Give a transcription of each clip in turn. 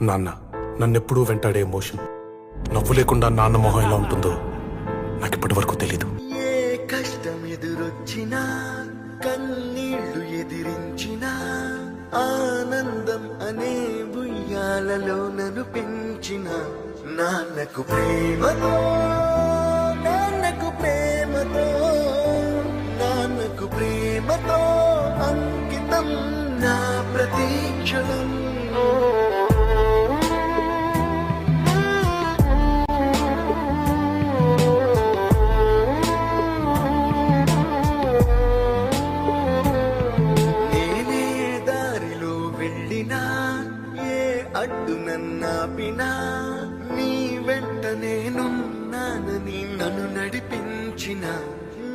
నాన్న నన్నెప్పుడూ వెంటాడే ఎమోషన్. నవ్వు లేకుండా నాన్న మొహం ఎలా ఉంటుందో నాకిప్పటి వరకు తెలీదు. ఏ కష్టం ఎదురొచ్చినా కన్నీళ్లు ఎదిరించినా ఆనందం అనే బుయ్యాలలో నన్ను పెంచిన నాన్నకు ప్రేమతో నాన్నకు ప్రేమతో నాన్నకు ప్రేమతో అంకితం నా ప్రతీక్షణం. నేనే దారిలో వెళ్ళినా ఏ అడ్డు నన్నాపినా నీ వెంట నేనున్నానని నన్ను నడిపించిన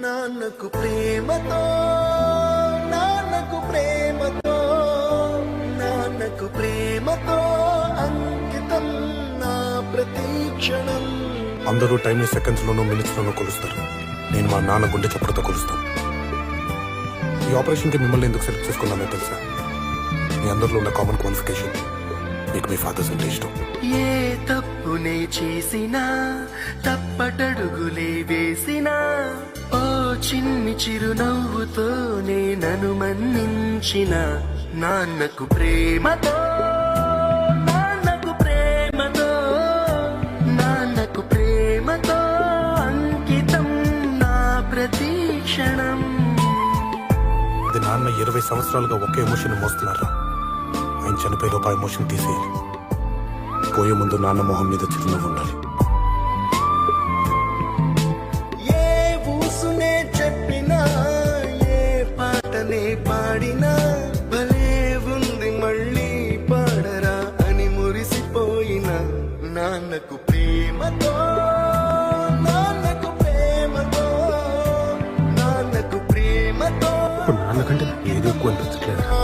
నాన్నకు ప్రేమతో నాన్నకు ప్రేమతో నాన్నకు ప్రేమతో అంకితం నా ప్రతీక్షణం. అందరూ టైంని సెకండ్స్ లోనూ మినిట్స్ లోనూ కొలుస్తారు. నేను మా నాన్న గుండె చప్పుడుతో కొలుస్తాను. ఈ ఆపరేషన్ కి మిమ్మల్ని ఎందుకు సెలెక్ట్ చేసుకున్నానో తెలుసా? మీ అందరిలో ఉన్న కామన్ క్వాలిఫికేషన్ మీకు మీ ఫాదర్స్ అంటే ఇష్టం. ఏ తప్పునే చేసినా తప్పటడుగులే వేసినా ఓ చిన్ని చిరునవ్వుతోనే నన్ను మన్నించిన నాన్నకు ప్రేమతో నాన్నకు ప్రేమతో నాన్నకు ప్రేమతో అంకితం నా ప్రతీక్షణం. అది నాన్న 20 సంవత్సరాలుగా ఒకే ఎమోషన్ మోస్తున్నారా? ఆయన చనిపోయేలోపు ఆ ఎమోషన్ తీసేయాలి. పోయే ముందు నాన్న మొహం మీద చిరునవ్వు ఉండాలి. ఏ ఊసునే చెప్పినా ఏ పాటనే పాడినా భలే ఉంది మళ్ళీ పాడరా అని మురిసిపోయిన నాన్నకు ప్రేమతో నాన్నకు ప్రేమతో నాన్నకు ప్రేమతో ఇప్పుడు నాన్నకంటే ఏది ఎక్కువ అనిపించట్లేదు. నా